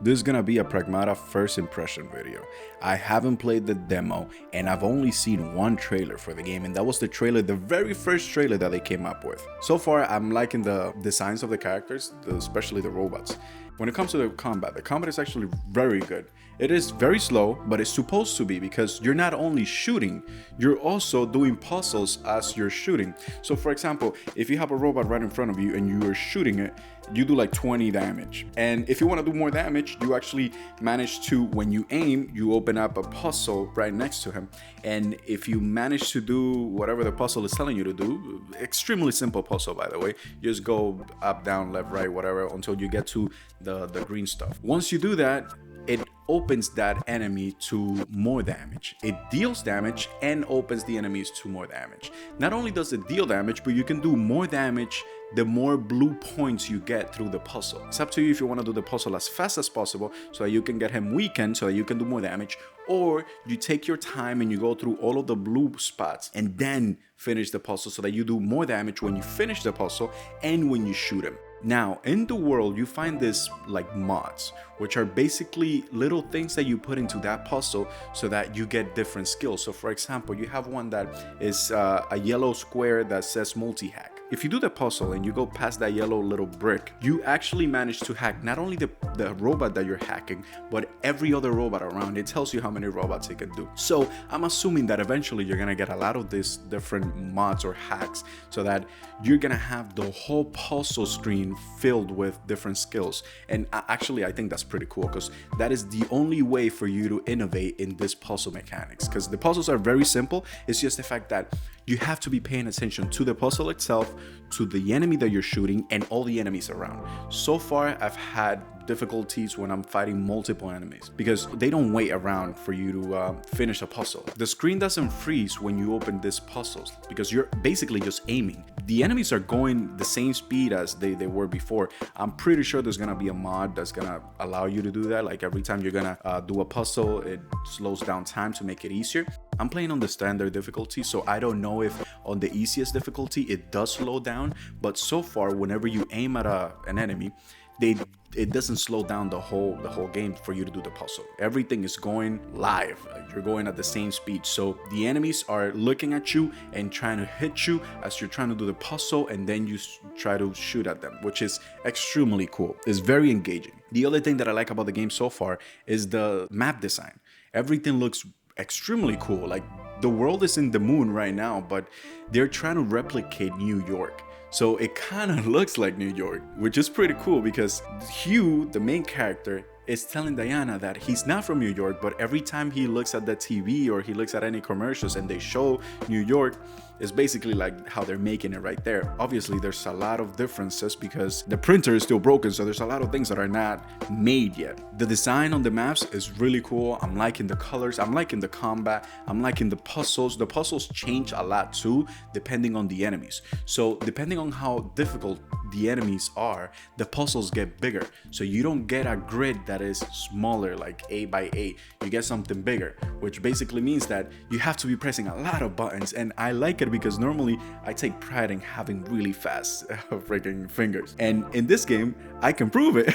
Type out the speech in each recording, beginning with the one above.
this is gonna be a Pragmata first impression video. I haven't played the demo and I've only seen one trailer for the game, and that was the trailer, the very first trailer that they came up with. So far, I'm liking the designs of the characters, especially the robots. When it comes to the combat is actually very good. It is very slow, but it's supposed to be, because you're not only shooting, you're also doing puzzles as you're shooting. So for example, if you have a robot right in front of you and you are shooting it, you do like 20 damage. And if you want to do more damage, you actually manage to, when you aim, you open up a puzzle right next to him. And if you manage to do whatever the puzzle is telling you to do, extremely simple puzzle, by the way, you just go up, down, left, right, whatever, until you get to the green stuff. Once you do that, it opens that enemy to more damage. It deals damage and opens the enemies to more damage. Not only does it deal damage, but you can do more damage the more blue points you get through the puzzle. It's up to you if you want to do the puzzle as fast as possible so that you can get him weakened, so that you can do more damage, or you take your time and you go through all of the blue spots and then finish the puzzle so that you do more damage when you finish the puzzle and when you shoot him. Now, in the world, you find this like mods, which are basically little things that you put into that puzzle so that you get different skills. So for example, you have one that is a yellow square that says multi-hack. If you do the puzzle and you go past that yellow little brick, you actually manage to hack not only the robot that you're hacking, but every other robot around. It tells you how many robots it can do. So I'm assuming that eventually you're gonna get a lot of these different mods or hacks so that you're gonna have the whole puzzle screen filled with different skills. And actually, I think that's pretty cool, because that is the only way for you to innovate in this puzzle mechanics, because the puzzles are very simple. It's just the fact that you have to be paying attention to the puzzle itself, to the enemy that you're shooting, and all the enemies around. So far, I've had difficulties when I'm fighting multiple enemies because they don't wait around for you to finish a puzzle. The screen doesn't freeze when you open these puzzles because you're basically just aiming. The enemies are going the same speed as they were before. I'm pretty sure there's gonna be a mod that's gonna allow you to do that. Like every time you're gonna do a puzzle, it slows down time to make it easier. I'm playing on the standard difficulty, so I don't know if on the easiest difficulty it does slow down, but so far whenever you aim at an enemy, it doesn't slow down the whole game for you to do the puzzle. Everything is going live. You're going at the same speed. So the enemies are looking at you and trying to hit you as you're trying to do the puzzle, and then you try to shoot at them, which is extremely cool. It's very engaging. The other thing that I like about the game so far is the map design. Everything looks extremely cool. Like the world is in the moon right now, but they're trying to replicate New York. So it kind of looks like New York, which is pretty cool, because Hugh, the main character, is telling Diana that he's not from New York, but every time he looks at the TV or he looks at any commercials and they show New York, it's basically like how they're making it right there. Obviously, there's a lot of differences because the printer is still broken, so there's a lot of things that are not made yet. The design on the maps is really cool. I'm liking the colors, I'm liking the combat, I'm liking the puzzles. The puzzles change a lot too, depending on the enemies. So depending on how difficult the enemies are, the puzzles get bigger. So you don't get a grid that is smaller, like 8 by 8. You get something bigger, which basically means that you have to be pressing a lot of buttons. And I like it because normally I take pride in having really fast freaking fingers. And in this game, I can prove it.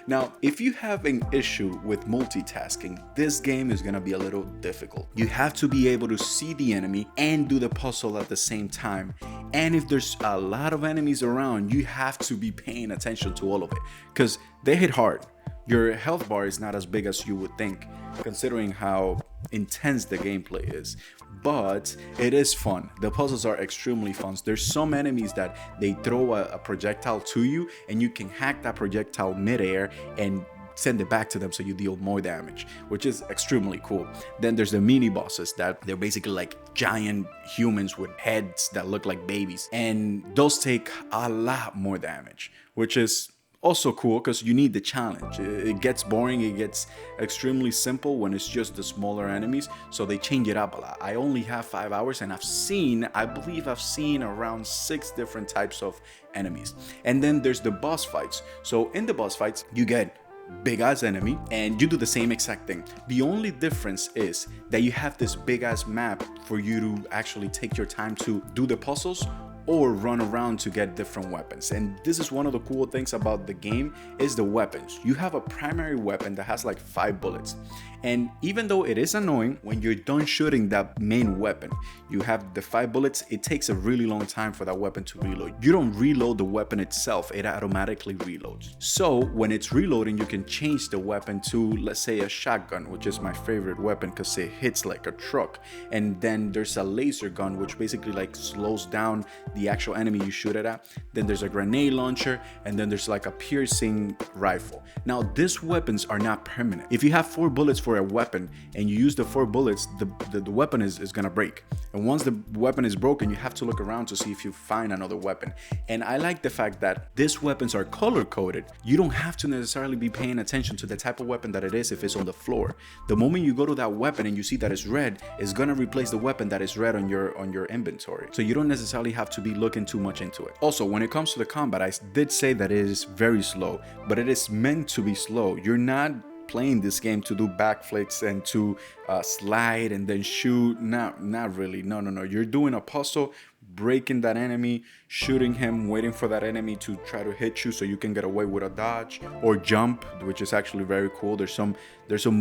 Now, if you have an issue with multitasking, this game is gonna be a little difficult. You have to be able to see the enemy and do the puzzle at the same time. And if there's a lot of enemies around, you have to be paying attention to all of it because they hit hard. Your health bar is not as big as you would think, considering how intense the gameplay is. But it is fun. The puzzles are extremely fun. There's some enemies that they throw a projectile to you, and you can hack that projectile midair and send it back to them so you deal more damage, which is extremely cool. Then there's the mini bosses that they're basically like giant humans with heads that look like babies, and those take a lot more damage, which is also cool because you need the challenge. It gets boring, it gets extremely simple when it's just the smaller enemies, so they change it up a lot. I only have 5 hours and I believe I've seen around 6 different types of enemies. And then there's the boss fights. So in the boss fights, you get big ass enemy and you do the same exact thing. The only difference is that you have this big ass map for you to actually take your time to do the puzzles, or run around to get different weapons. And this is one of the cool things about the game is the weapons. You have a primary weapon that has like 5 bullets. And even though it is annoying, when you're done shooting that main weapon, you have the 5 bullets, it takes a really long time for that weapon to reload. You don't reload the weapon itself, it automatically reloads. So when it's reloading, you can change the weapon to, let's say, a shotgun, which is my favorite weapon because it hits like a truck. And then there's a laser gun, which basically like slows down the actual enemy you shoot it at. Then there's a grenade launcher, and then there's like a piercing rifle. Now, these weapons are not permanent. If you have 4 bullets for a weapon and you use the 4 bullets, the weapon is gonna break. And once the weapon is broken, you have to look around to see if you find another weapon. And I like the fact that these weapons are color coded. You don't have to necessarily be paying attention to the type of weapon that it is if it's on the floor. The moment you go to that weapon and you see that it's red, it's gonna replace the weapon that is red on your inventory. So you don't necessarily have to be looking too much into it. Also, when it comes to the combat, I did say that it is very slow, but it is meant to be slow. You're not playing this game to do backflips and to slide and then shoot. Not really. No. You're doing a puzzle, breaking that enemy, shooting him, waiting for that enemy to try to hit you so you can get away with a dodge or jump, which is actually very cool. There's some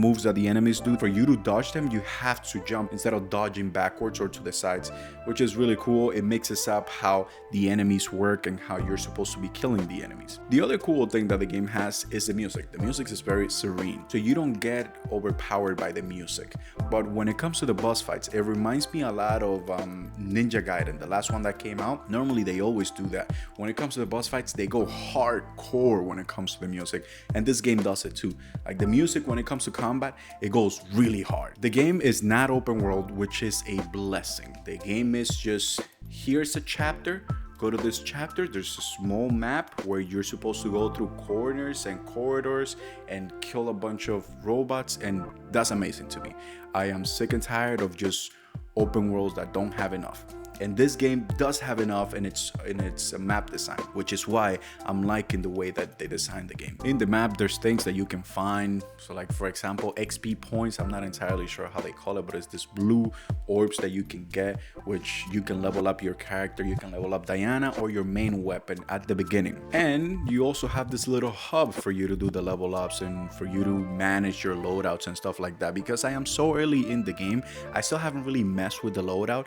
moves that the enemies do. For you to dodge them, you have to jump instead of dodging backwards or to the sides, which is really cool. It mixes up how the enemies work and how you're supposed to be killing the enemies. The other cool thing that the game has is the music. The music is very serene, so you don't get overpowered by the music. But when it comes to the boss fights, it reminds me a lot of Ninja Gaiden, the last one that came out. Normally they always do that. When it comes to the boss fights, they go hardcore when it comes to the music, and this game does it too. Like the music, when it comes to combat, it goes really hard. The game is not open world, which is a blessing. The game is just, here's a chapter, go to this chapter, there's a small map where you're supposed to go through corners and corridors and kill a bunch of robots, and that's amazing to me. I am sick and tired of just open worlds that don't have enough. And this game does have enough in its map design, which is why I'm liking the way that they designed the game. In the map, there's things that you can find. So like, for example, XP points. I'm not entirely sure how they call it, but it's this blue orbs that you can get, which you can level up your character. You can level up Diana or your main weapon at the beginning. And you also have this little hub for you to do the level ups and for you to manage your loadouts and stuff like that. Because I am so early in the game, I still haven't really messed with the loadout,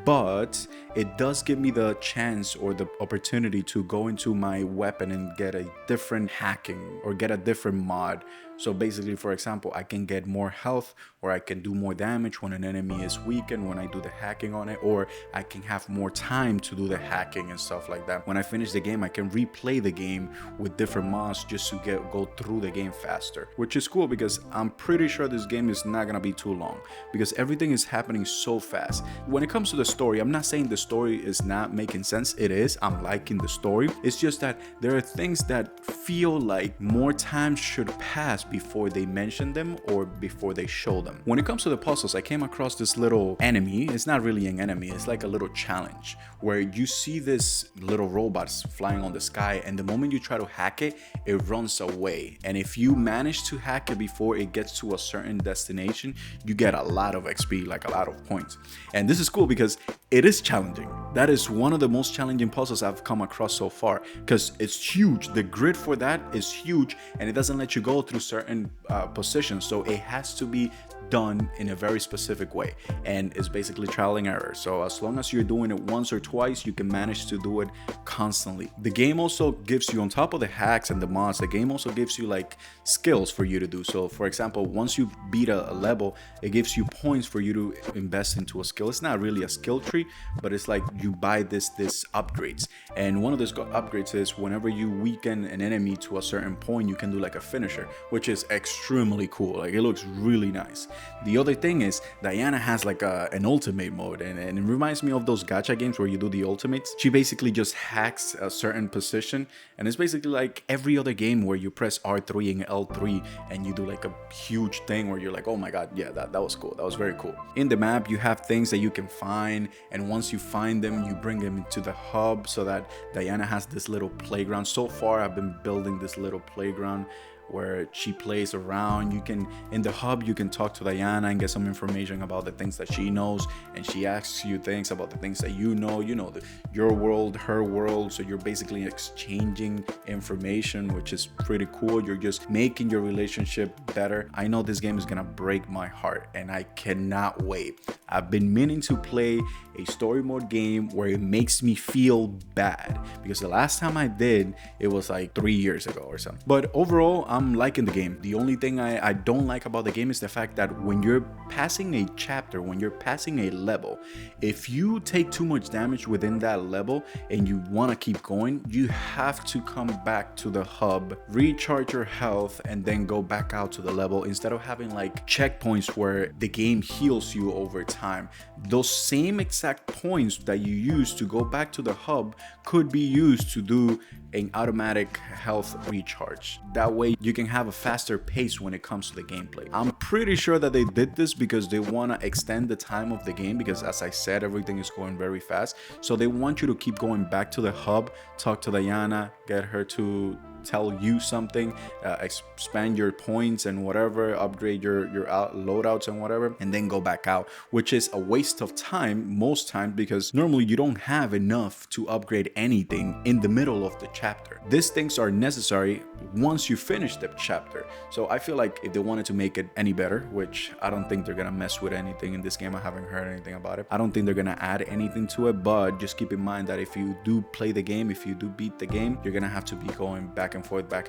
but it does give me the chance or the opportunity to go into my weapon and get a different hacking or get a different mod. So basically, for example, I can get more health, or I can do more damage when an enemy is weakened when I do the hacking on it, or I can have more time to do the hacking and stuff like that. When I finish the game, I can replay the game with different mods just to go through the game faster, which is cool because I'm pretty sure this game is not gonna be too long because everything is happening so fast. When it comes to the story, I'm not saying the story is not making sense. It is. I'm liking the story. It's just that there are things that feel like more time should pass before they mention them or before they show them. When it comes to the puzzles, I came across this little enemy. It's not really an enemy, it's like a little challenge where you see this little robots flying on the sky, and the moment you try to hack it, it runs away. And if you manage to hack it before it gets to a certain destination, you get a lot of XP, like a lot of points. And this is cool because it is challenging. That is one of the most challenging puzzles I've come across so far because it's huge. The grid for that is huge, and it doesn't let you go through certain positions, so it has to be done in a very specific way, and it's basically trial and error. So as long as you're doing it once or twice, you can manage to do it constantly. The game also gives you, on top of the hacks and the mods, the game also gives you like skills for you to do. So for example, once you beat a level, it gives you points for you to invest into a skill. It's not really a skill tree, but it's like you buy this upgrades, and one of those upgrades is whenever you weaken an enemy to a certain point, you can do like a finisher, which is extremely cool. Like, it looks really nice. The other thing is Diana has like an ultimate mode, and it reminds me of those gacha games where you do the ultimates. She basically just hacks a certain position, and it's basically like every other game where you press R3 and L3 and you do like a huge thing where you're like, oh my god, yeah, that was cool. That was very cool. In the map, you have things that you can find, and once you find them, you bring them into the hub so that Diana has this little playground. So far, I've been building this little playground where she plays around. You can, in the hub, you can talk to Diana and get some information about the things that she knows, and she asks you things about the things that you know, your world, her world. So you're basically exchanging information, which is pretty cool. You're just making your relationship better. I know this game is gonna break my heart, and I cannot wait. I've been meaning to play a story mode game where it makes me feel bad, because the last time I did, it was like 3 years ago or something. But overall, I'm liking the game. The only thing I don't like about the game is the fact that when you're passing a chapter, when you're passing a level, if you take too much damage within that level and you want to keep going, you have to come back to the hub, recharge your health, and then go back out to the level, instead of having like checkpoints where the game heals you over time. Those same exact points that you use to go back to the hub could be used to do an automatic health recharge. That way you can have a faster pace when it comes to the gameplay. I'm pretty sure that they did this because they want to extend the time of the game, because as I said, everything is going very fast. So they want you to keep going back to the hub, talk to Diana, get her to tell you something, expand your points and whatever, upgrade your loadouts and whatever, and then go back out, which is a waste of time most times, because normally you don't have enough to upgrade anything in the middle of the chapter. These things are necessary once you finish the chapter. So I feel like if they wanted to make it any better, which I don't think they're gonna mess with anything in this game, I haven't heard anything about it, I don't think they're gonna add anything to it, but just keep in mind that if you do play the game, if you do beat the game, you're gonna have to be going back and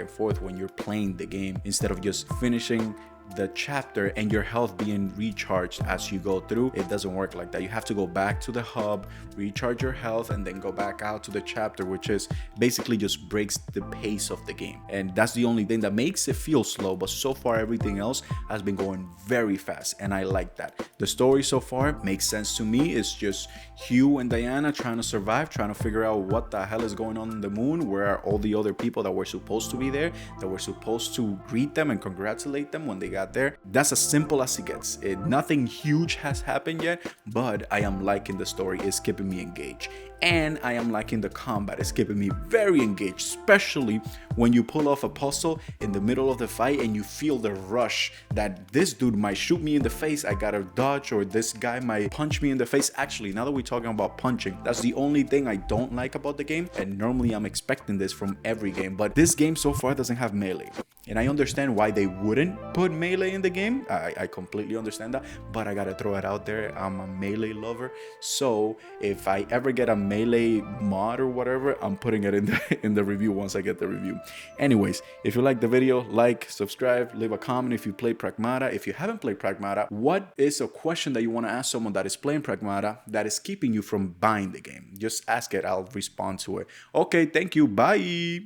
forth when you're playing the game, instead of just finishing the chapter and your health being recharged as you go through. It doesn't work like that. You have to go back to the hub, recharge your health, and then go back out to the chapter, which is basically just breaks the pace of the game. And that's the only thing that makes it feel slow, but so far everything else has been going very fast, and I like that. The story so far makes sense to me. It's just Hugh and Diana trying to survive, trying to figure out what the hell is going on in the moon. Where are all the other people that were supposed to be there, that were supposed to greet them and congratulate them when they got there? That's as simple as it gets. Nothing huge has happened yet, but I am liking the story. It's keeping me engaged, and I am liking the combat. It's keeping me very engaged, especially when you pull off a puzzle in the middle of the fight and you feel the rush that this dude might shoot me in the face, I gotta dodge, or this guy might punch me in the face. Actually, now that we're talking about punching, that's the only thing I don't like about the game, and normally I'm expecting this from every game, but this game so far doesn't have melee. And I understand why they wouldn't put melee in the game. I completely understand that, but I gotta throw it out there. I'm a melee lover, so if I ever get a melee mod or whatever, I'm putting it in the review once I get the review. Anyways, if you like the video, like, subscribe, leave a comment if you play Pragmata. If you haven't played Pragmata, what is a question that you want to ask someone that is playing Pragmata that is keeping you from buying the game? Just ask it, I'll respond to it. Okay, thank you, bye.